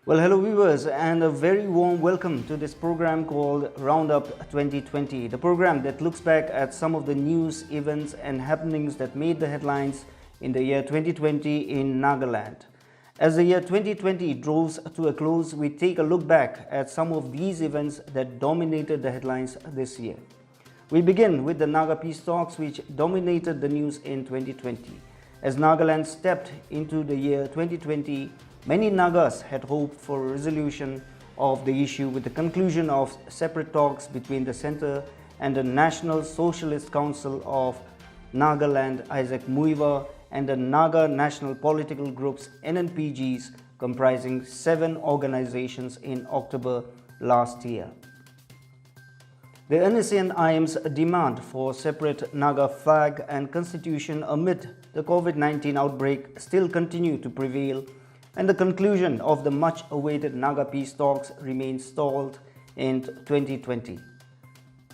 Well, hello viewers, and a very warm welcome to this program called Roundup 2020, the program that looks back at some of the news, events and happenings that made the headlines in the year 2020 in Nagaland. As the year 2020 draws to a close, we take a look back at some of these events that dominated the headlines this year. We begin with the Naga peace talks, which dominated the news in 2020. As Nagaland stepped into the year 2020, many Nagas had hoped for a resolution of the issue with the conclusion of separate talks between the centre and the National Socialist Council of Nagaland, Isaac Muiva, and the Naga National Political Groups NNPGs, comprising 7 organizations in October last year. The NSCN-IM's demand for separate Naga flag and constitution amid the COVID-19 outbreak still continue to prevail, and the conclusion of the much-awaited Naga peace talks remains stalled in 2020.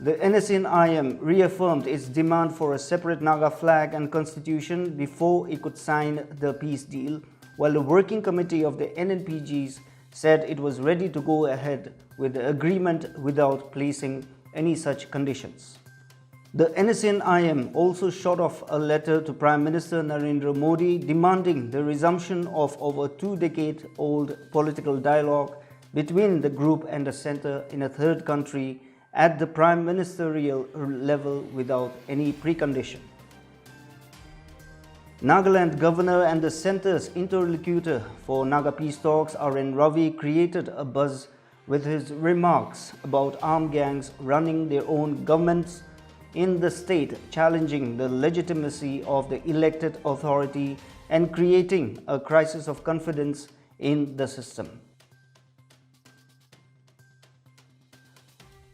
The NSCN-IM reaffirmed its demand for a separate Naga flag and constitution before it could sign the peace deal, while the working committee of the NNPGs said it was ready to go ahead with the agreement without placing any such conditions. The NSCN-IM also shot off a letter to Prime Minister Narendra Modi demanding the resumption of over 2-decade-old political dialogue between the group and the centre in a third country at the prime ministerial level without any precondition. Nagaland Governor and the centre's interlocutor for Naga peace talks, R.N. Ravi, created a buzz with his remarks about armed gangs running their own governments in the state, challenging the legitimacy of the elected authority and creating a crisis of confidence in the system.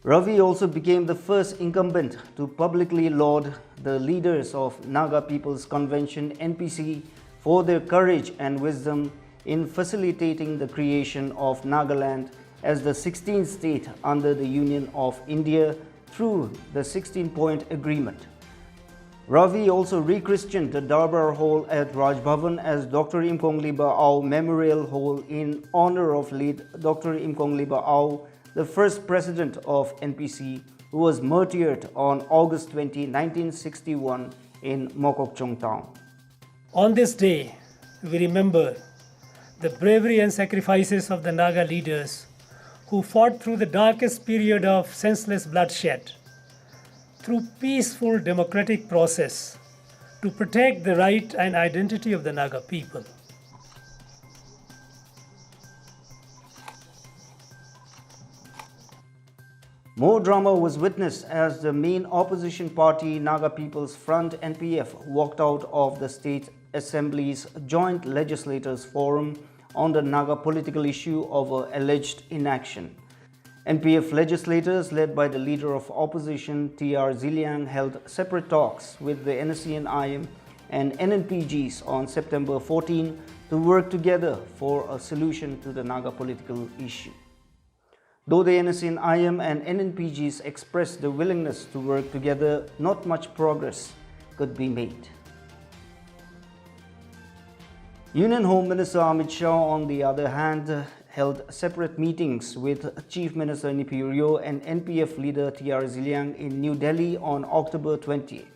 Ravi also became the first incumbent to publicly laud the leaders of Naga People's Convention (NPC) for their courage and wisdom in facilitating the creation of Nagaland as the 16th state under the Union of India through the 16-point agreement. Ravi also rechristened the Darbar Hall at Raj Bhavan as Dr. Imkongliba Au Memorial Hall in honor of late Dr. Imkongliba Au, the first president of NPC, who was martyred on August 20, 1961 in Mokokchung town. On this day, we remember the bravery and sacrifices of the Naga leaders who fought through the darkest period of senseless bloodshed, through peaceful democratic process, to protect the right and identity of the Naga people. More drama was witnessed as the main opposition party Naga People's Front (NPF) walked out of the State Assembly's Joint Legislators Forum on the Naga political issue over alleged inaction. NPF legislators led by the leader of opposition T.R. Ziliang held separate talks with the NSCN-IM and NNPGs on September 14 to work together for a solution to the Naga political issue. Though the NSCN-IM and NNPGs expressed the willingness to work together, not much progress could be made. Union Home Minister Amit Shah, on the other hand, held separate meetings with Chief Minister Nipirio and NPF leader T.R. Ziliang in New Delhi on October 20,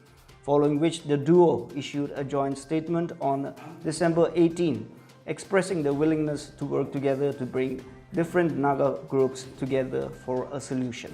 following which the duo issued a joint statement on December 18, expressing their willingness to work together to bring different Naga groups together for a solution.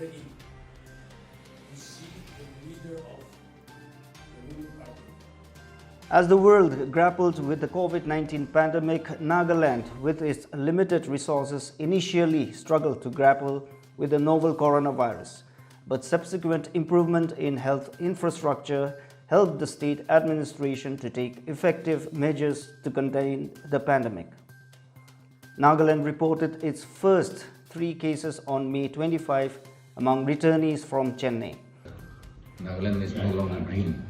As the world grappled with the COVID-19 pandemic, Nagaland, with its limited resources, initially struggled to grapple with the novel coronavirus, but subsequent improvement in health infrastructure helped the state administration to take effective measures to contain the pandemic. Nagaland reported its first 3 cases on May 25 among returnees from Chennai. Nagaland is no longer green.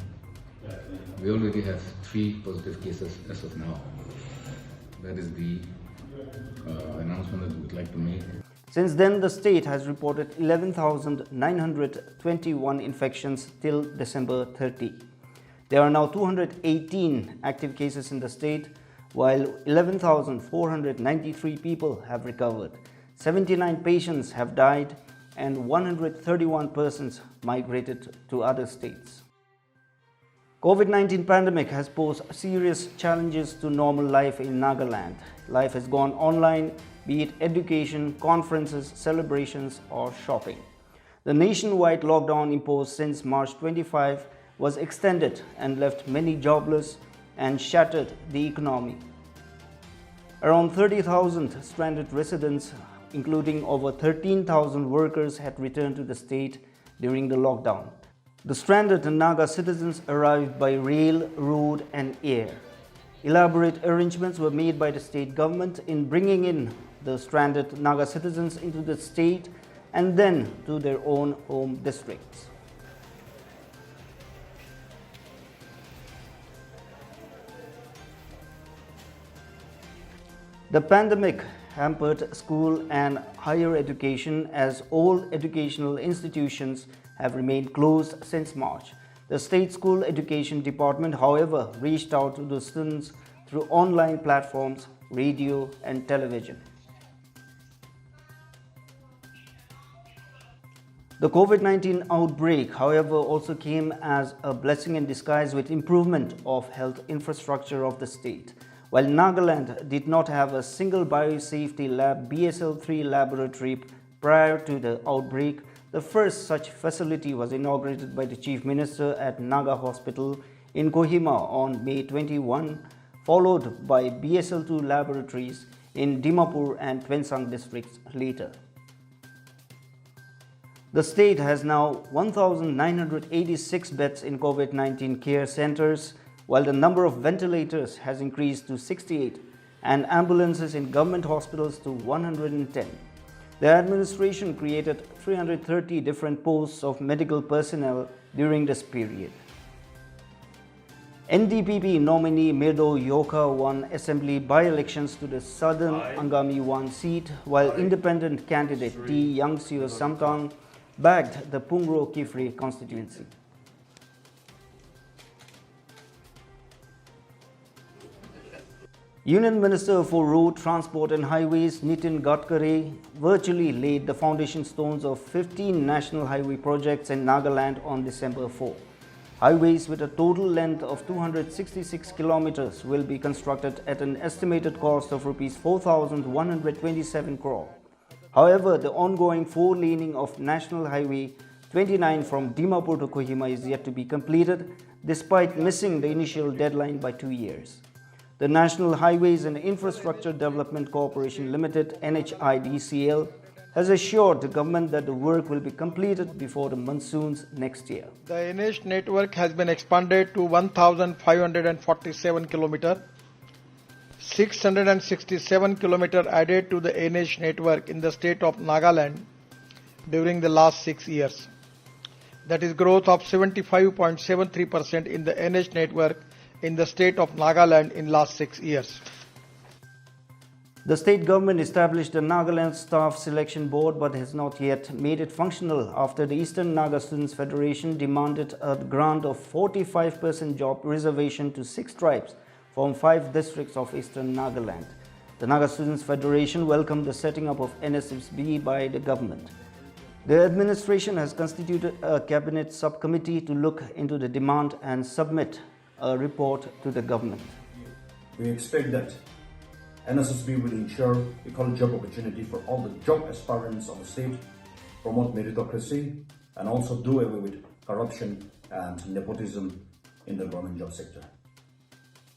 We already have 3 positive cases as of now. That is the announcement that we would like to make. Since then, the state has reported 11,921 infections till December 30. There are now 218 active cases in the state, while 11,493 people have recovered. 79 patients have died and 131 persons migrated to other states. COVID-19 pandemic has posed serious challenges to normal life in Nagaland. Life has gone online, be it education, conferences, celebrations or shopping. The nationwide lockdown imposed since March 25 was extended and left many jobless and shattered the economy. Around 30,000 stranded residents, including over 13,000 workers, had returned to the state during the lockdown. The stranded Naga citizens arrived by rail, road and air. Elaborate arrangements were made by the state government in bringing in the stranded Naga citizens into the state and then to their own home districts. The pandemic hampered school and higher education as all educational institutions have remained closed since March. The State School Education Department, however, reached out to the students through online platforms, radio and television. The COVID-19 outbreak, however, also came as a blessing in disguise with improvement of health infrastructure of the state. While Nagaland did not have a single biosafety lab BSL-3 laboratory prior to the outbreak, the first such facility was inaugurated by the Chief Minister at Naga Hospital in Kohima on May 21, followed by BSL-2 laboratories in Dimapur and Twensang districts later. The state has now 1,986 beds in COVID-19 care centers, while the number of ventilators has increased to 68 and ambulances in government hospitals to 110. The administration created 330 different posts of medical personnel during this period. NDPP nominee Mirdo Yoka won assembly by-elections to the Southern Angami 1 seat, while independent candidate T. Yangsio Samtang bagged the Pungro Kifri constituency. Union Minister for Road Transport and Highways Nitin Gadkari virtually laid the foundation stones of 15 national highway projects in Nagaland on December 4. Highways with a total length of 266 kilometers will be constructed at an estimated cost of Rs 4,127 crore. However, the ongoing four-laning of National Highway 29 from Dimapur to Kohima is yet to be completed, despite missing the initial deadline by 2 years. The National Highways and Infrastructure Development Corporation Limited (NHIDCL) has assured the government that the work will be completed before the monsoons next year. The NH network has been expanded to 1,547 km. 667 km added to the NH network in the state of Nagaland during the last 6 years. That is growth of 75.73% in the NH network in the state of Nagaland in last 6 years. The state government established the Nagaland Staff Selection Board but has not yet made it functional after the Eastern Naga Students Federation demanded a grant of 45% job reservation to 6 tribes from 5 districts of Eastern Nagaland. The Naga Students Federation welcomed the setting up of NSSB by the government. The administration has constituted a cabinet subcommittee to look into the demand and submit a report to the government. We expect that NSSB will ensure equal job opportunity for all the job aspirants of the state, promote meritocracy, and also do away with corruption and nepotism in the government job sector.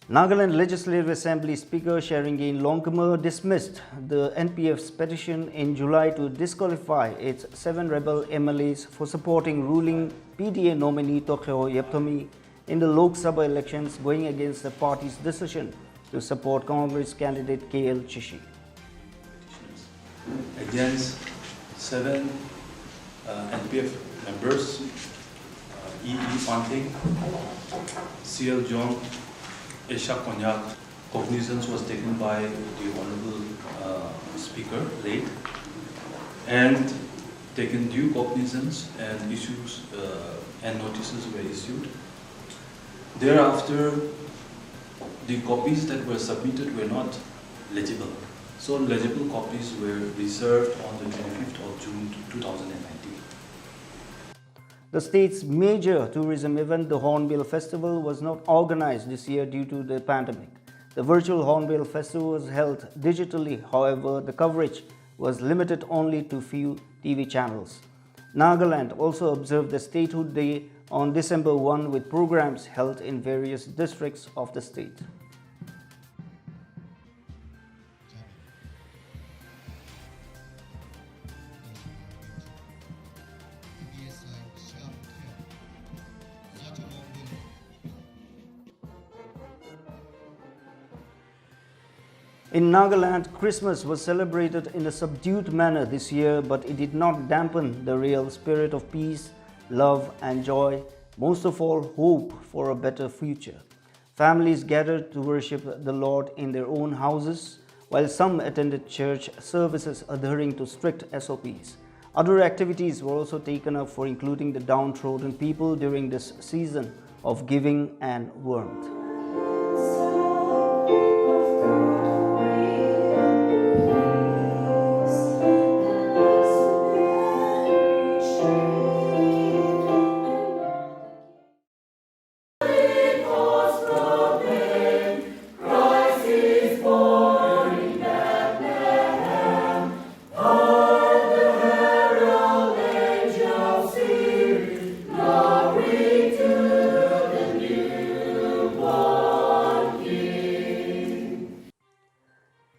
Nagaland Legislative Assembly Speaker Sheringane Longkamer dismissed the NPF's petition in July to disqualify its 7 rebel MLAs for supporting ruling PDA nominee Tokheo Yepthomi in the Lok Sabha elections, going against the party's decision to support Congress candidate KL Chishi. Against 7 NPF members, E.E. Panting, C.L. Jong, Esha Konyak. Cognizance was taken by the Honorable Speaker late, and taken due cognizance and issues and notices were issued. Thereafter, the copies that were submitted were not legible. So legible copies were reserved on the 25th of June 2019. The state's major tourism event, the Hornbill Festival, was not organized this year due to the pandemic. The virtual Hornbill Festival was held digitally, however, the coverage was limited only to few TV channels. Nagaland also observed the Statehood Day on December 1 with programs held in various districts of the state. In Nagaland, Christmas was celebrated in a subdued manner this year, but it did not dampen the real spirit of peace, love and joy, most of all hope for a better future. Families gathered to worship the Lord in their own houses, while some attended church services adhering to strict SOPs. Other activities were also taken up for including the downtrodden people during this season of giving and warmth.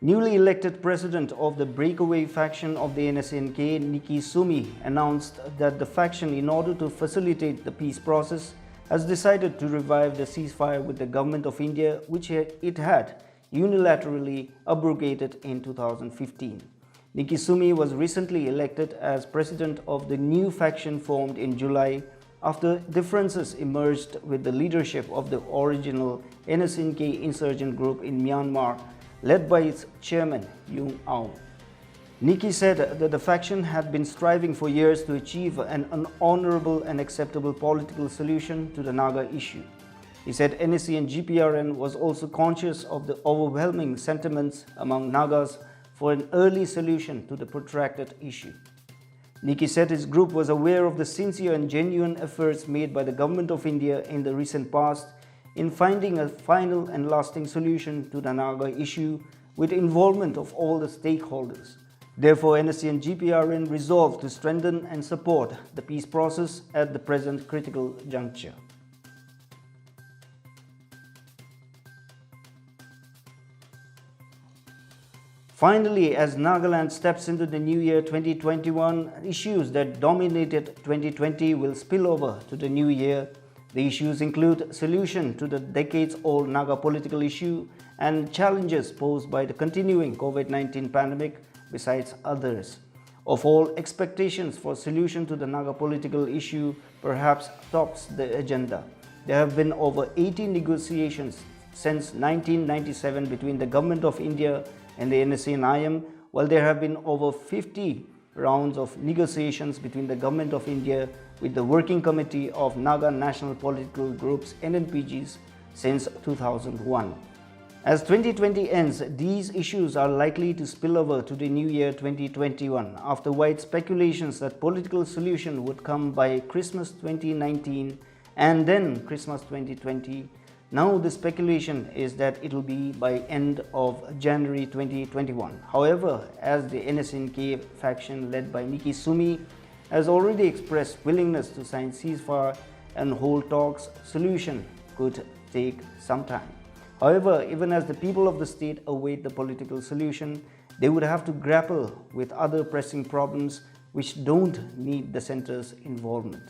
Newly elected president of the breakaway faction of the NSNK, Nikki Sumi, announced that the faction, in order to facilitate the peace process, has decided to revive the ceasefire with the government of India, which it had unilaterally abrogated in 2015. Nikki Sumi was recently elected as president of the new faction formed in July after differences emerged with the leadership of the original NSNK insurgent group in Myanmar, led by its chairman, Yung Aung. Nikki said that the faction had been striving for years to achieve an honorable and acceptable political solution to the Naga issue. He said NSC and GPRN was also conscious of the overwhelming sentiments among Nagas for an early solution to the protracted issue. Nikki said his group was aware of the sincere and genuine efforts made by the Government of India in the recent past in finding a final and lasting solution to the Naga issue with involvement of all the stakeholders. Therefore, NSC and GPRN resolved to strengthen and support the peace process at the present critical juncture. Finally, as Nagaland steps into the new year 2021, issues that dominated 2020 will spill over to the new year. The issues include solution to the decades-old Naga political issue and challenges posed by the continuing COVID-19 pandemic, besides others. Of all, expectations for solution to the Naga political issue perhaps tops the agenda. There have been over 80 negotiations since 1997 between the Government of India and the NSC and IM, while there have been over 50 rounds of negotiations between the Government of India with the Working Committee of Naga National Political Groups NNPGs since 2001. As 2020 ends, these issues are likely to spill over to the new year 2021 after wide speculations that political solution would come by Christmas 2019 and then Christmas 2020. Now the speculation is that it will be by end of January 2021. However, as the NSNK faction led by Nikki Sumi has already expressed willingness to sign ceasefire and hold talks, solution could take some time. However, even as the people of the state await the political solution, they would have to grapple with other pressing problems which don't need the center's involvement.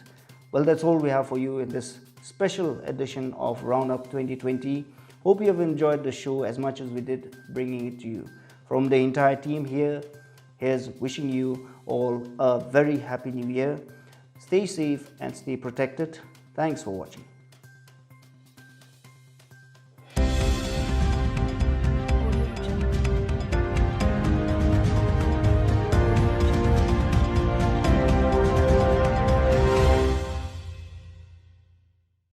Well, that's all we have for you in this special edition of Roundup 2020. Hope you have enjoyed the show as much as we did bringing it to you. From the entire team here's wishing you all a very happy new year. Stay safe and stay protected. Thanks for watching.